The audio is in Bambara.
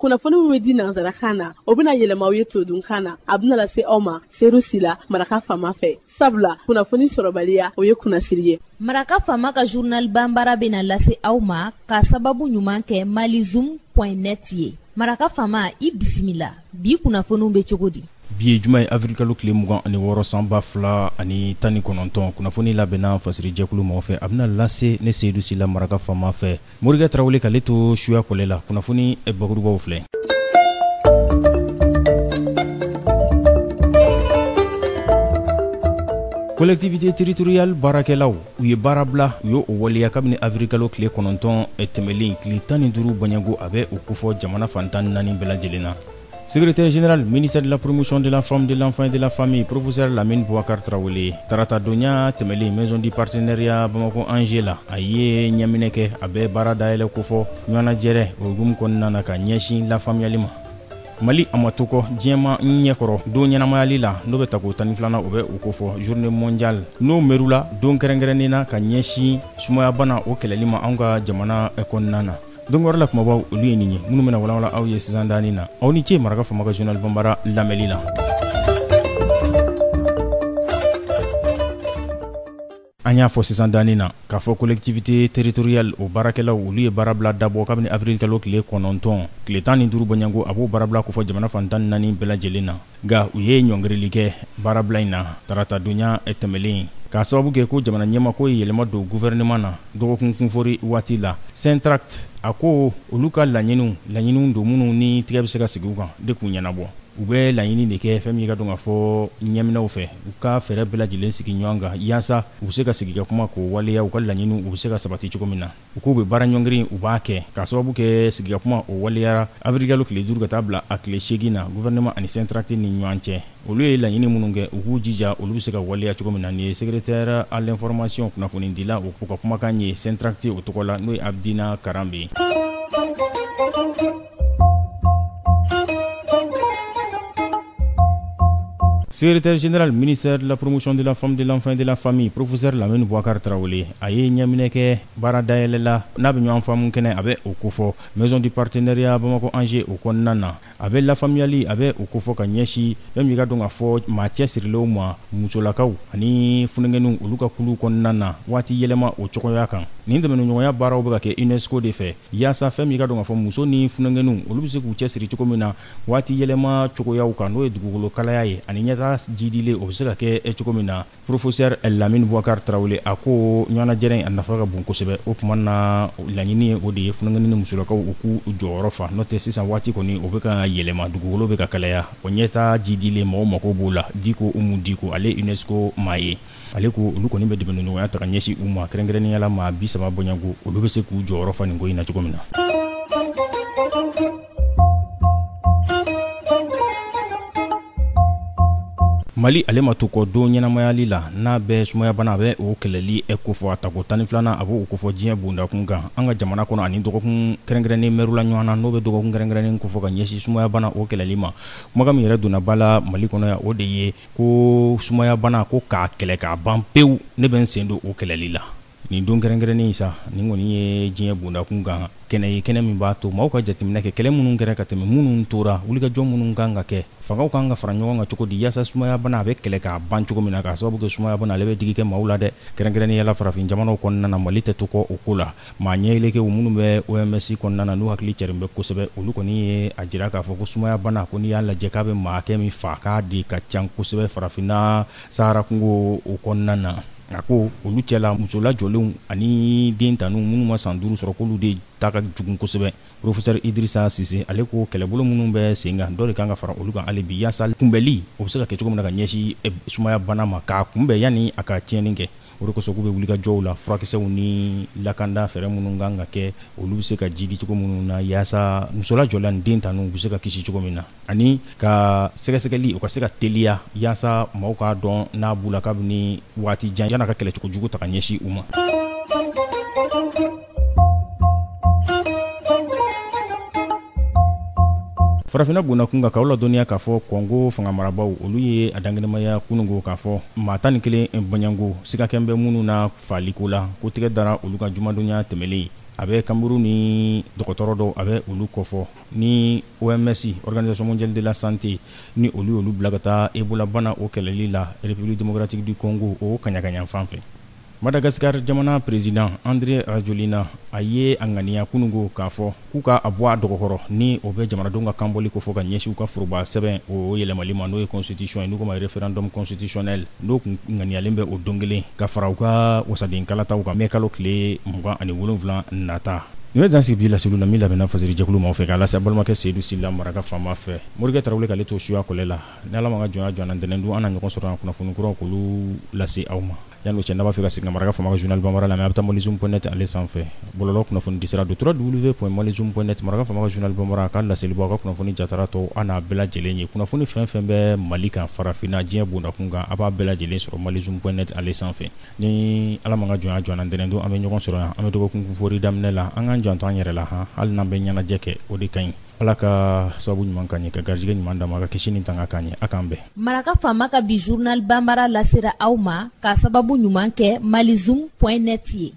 kunnafoni min bɛ di nanzarakan na o bɛna yɛlɛma aw ye todunkan na a bɛna lase aw ma seeru sila maraka faama fɛ sabula kunnafoni sɔrɔbaliya o ye kunnasiri ye. Maraka faama ka journal banbara bɛna lase aw ma ka sababu ɲuman kɛ malizoom.net ye. Maraka faama i bisimila bi kunnafoniw bɛ cogo di? Bi ye juma ye avril kalo tile 26 sanba 2019 kunnafoni labɛnna fasiri jɛkulu mɔgɔ fɛ a bɛna lase ne Seydou Sila maraka faama fɛ. Morikɛ Tarawele k'ale to suya kɔlɛ la kunnafoni bakurubaw filɛ. Collectivité territoriale baarakɛlaw u ye baara bila u ye o waleya kabini avril kalo tile 9 tɛmɛlen tile 15 banyago a bɛ o kofɔ jamana fantan 4 bɛɛ lajɛlen na. Secrétaire général, ministère de la promotion de la femme, de l'enfant et de la famille, professeur Lamine Bouakar Traoré, Tarata Donya, Temeli, maison du partenariat Bamako Angela, Aye Nyamineke, Abe Barada Ele Kofo, Nyana Jere, Ogum Konanaka, Nyeshin, la famille Alima. Mali amatoko diema nyekoro do nyanama la no betako taniflana obe ukofo journée mondiale no merula don kerengerenina ka nyeshi sumaya bana o kelelima anga jamana ekonnana. Donc wala kuma baw olu ye ninye munu mena wala aw ye sisan dani na aw ni ce maraka fama ka journal bambara lameli la. Anya fo sisan dani na ka fo collectivité territoriale o barakɛlaw olu ye barabla dabo kabini avril kalo tile 9 tile 15 banyango abo barabla ko fo jamana fantan 4 bɛɛ lajɛlen na ga u ye ɲɔngirili kɛ barabla in na tarata donya tɛmɛlen ka sababu kɛ ko jamana ɲɛma ko ye yɛlɛma don gouvernement na dɔgɔkun kunfori waati la Saint-Tract a ko olu ka laɲiniw don minnu ni tigɛ bɛ se ka sigi u kan de k'u ɲɛnabɔ u bɛ laɲini de kɛ fɛn min ka dɔn ka fɔ ɲɛminaw fɛ u ka fɛɛrɛ bɛɛ lajɛlen sigi ɲɔgɔn kan yaasa u bɛ se ka sigi ka kuma k'o waleya u ka laɲiniw u bɛ se ka sabati cogo min na u k'u bɛ baara ɲɔngiri u b'a kɛ ka sababu kɛ sigi ka kuma o waleyara avril kalo tile 5 ka taa bila a tile 8 na gouvernement ani Saint-Tract ni ɲɔgɔn cɛ olu ye laɲini minnu kɛ u k'u jija olu bɛ se ka waleya cogo min na ni secrétaire à l'information kunnafoni dila o ka kumakan ye Saint-Tract o tɔgɔ la n'o ye Abdina Karambe. Secrétaire général, ministère de la promotion de la femme, de l'enfant et de la famille, professeur Lamine Bouakar Traoré, aye Nyamineke, Baradaelela, Nabinyo Enfam Kene, avec Okofo, maison du partenariat Bamako Angers, Okonana, avec la famille Ali, avec Okofo Kanyeshi, même Yigadong Afo, Mathias Riloma, Mutsolakau, Ani Funengenu, Uluka Kulu Konana, Wati Yelema, Ochokoyakan. Nindemenu Noya Bara Obake, UNESCO de fait, Yasa Fem Yigadong Afo Musoni, Funengenu, Ulubiseku Chesri Chokomina, Wati Yelema, Chokoyauka, Noe Dugulo Kalaye, Aninyata. Jidile o se ka kɛ cogo min na professeur Lamine Bouakar Traoré a ko ɲɔgɔnna jɛrɛn a nafa ka bon kosɛbɛ o tuma na laɲini o de ye funangɛni ni musolakaw u k'u jɔyɔrɔ fa n'o tɛ sisan waati kɔni o bɛ ka yɛlɛma dugukolo bɛ ka kalaya o ɲɛta jidile mɔgɔw mako b'o la diko umu diko ale UNESCO maa ye ale ko olu kɔni bɛ dɛmɛ ɲɔgɔnya ta ka ɲɛsin u ma kɛrɛnkɛrɛnnenya la maa 30 bɔɲɔgɔnko olu bɛ se k'u jɔyɔrɔ fa nin ko in na cogo min na. Mali ale ma to kɔ don ɲɛnamayali la n'a bɛ sumaya bana a bɛ o kɛlɛli kofɔ a tako 12 a b'o kofɔ diɲɛ bondakun kan an ka jamana kɔnɔ ani dɔgɔkun kɛrɛnkɛrɛnnen mɛrula ɲɔgɔn na n'o bɛ dɔgɔkun kɛrɛnkɛrɛnnen kofɔ ka ɲɛsin sumaya bana o kɛlɛli ma kumakan min yɛrɛ donna ba la Mali kɔnɔ yan o de ye ko sumaya bana ko k'a kɛlɛ k'a ban pewu ne bɛ n sen don o kɛlɛli la nin don kɛrɛnkɛrɛnnen sa nin kɔni ye diɲɛ bondakun kan kɛnɛ ye kɛnɛ min b'a to maaw ka jateminɛ kɛ kɛlɛ minnu kɛra ka tɛmɛ minnu tora wulikajɔ minnu kan ka kɛ fangaw kan ka fara ɲɔgɔn kan cogo di yaasa sumaya bana a bɛ kɛlɛ k'a ban cogo min na k'a sababu kɛ sumaya bana ale bɛ digi kɛ maaw la dɛ kɛrɛnkɛrɛnnenya la farafin jamanaw kɔnɔna na Mali tɛ to kɔ o ko la maa ɲɛyɛlɛkɛw minnu bɛ OMS kɔnɔna na n'u hakili cɛrin bɛ kosɛbɛ olu kɔni ye a jira k'a fɔ ko sumaya bana ko n'i y'a lajɛ k'a bɛ maa kɛ min fa k'a de ka can kosɛbɛ farafinna Sahara kungo o kɔnɔna na a ko olu cɛla muso lajɔlenw ani den tanu minnu ma san 5 sɔrɔ k'olu de ta ka jugun kosɛbɛ professeur Idrissa Cissé ale ko kɛlɛbolo minnu bɛ sen kan dɔ de kan ka fara olu kan hali bi yaasa kunbɛli o bɛ se ka kɛ cogo min na ka ɲɛsin sumaya bana ma k'a kunbɛn yanni a ka tiɲɛni kɛ o de kosɔn k'u bɛ wuli ka jɔw la furakisɛw ni lakanda fɛɛrɛ minnu kan ka kɛ olu bɛ se ka jidi cogo minnu na yaasa muso lajɔla ni den tanu bɛ se ka kisi cogo min na ani ka sɛgɛsɛgɛli o ka se ka teliya yaasa maaw k'a dɔn n'a b'u la kabini waati jan yan'a ka kɛlɛcogo jugu ta ka ɲɛsin u ma. Farafina bondakun kan k'aw ladɔnniya k'a fɔ Kongo fanga marabaw olu ye a dangenimaya kunungo k'a fɔ maa 11 bɔɲango siga kɛn bɛ minnu na faliko la ko tigɛ dara olu ka jumadonya tɛmɛlen a bɛ kanburu ni dɔgɔtɔrɔ dɔw a bɛ olu kɔfɔ ni OMS Organisation mondiale de la santé ni olu bila ka taa Ebola bana o kɛlɛli la République démocratique du Congo o kaɲagaɲa fan fɛ. Madagascar jamana président André Rajoelina a ye a ŋaniya kunungo k'a fɔ k'u ka a bɔ a dɔgɔkɔrɔ ni o bɛ jamanadenw ka kanbɔli ko fɔ ka ɲɛsin u ka foroba sɛbɛn o yɛlɛmali ma n'o ye constitution ye n'u ko ma référendum constitutionnel n'o kun ŋaniyalen bɛ o don kelen ka fara u ka wasaden kalataw kan mai kalo tile 27 nata. Nin bɛ dan sigi bi laseliw la min labɛnna fasiri jɛkulu ma fɛ k'a lase balimakɛ Seydou Sila Maraka faama fɛ Morikɛ Tarawele k'ale to suya kɔlɛ la ni Ala ma ka jɔnya jɔna ntɛnɛn dun an na ɲɔgɔn sɔrɔ kunnafoni kuraw k'olu lase aw ma yan'o cɛ n'a b'a fɛ ka segin Maraka faama ka journal Bambara la mais a bɛ taa malizoom.net ale sanfɛ bɔlɔlɔ kunnafoni disira do www.malizoom.net Maraka faama ka journal Bambara k'a laselibaw a ka kunnafoni jatara tɔ an n'a bɛɛ lajɛlen ye kunnafoni fɛn fɛn bɛ Mali kan farafinna diɲɛ bondakun kan a b'a bɛɛ lajɛlen sɔrɔ malizoom.net ale sanfɛ ni Ala ma ka jɔnya jɔna ntɛnɛn dun an bɛ ɲɔgɔn sɔrɔ yan an bɛ dɔgɔkun fori daminɛ la an k'an janto an yɛrɛ la hali n'an bɛ ɲɛnajɛ kɛ o de ka ɲi Ala ka sababu ɲuman ka ɲɛ ka garijɛgɛ ɲuman d'a ma ka kisi ni tanga ka ɲɛ a k'an bɛn. Maraka faama ka bi journal Bambara lasera aw ma ka sababu ɲuman kɛ malizoom.net ye.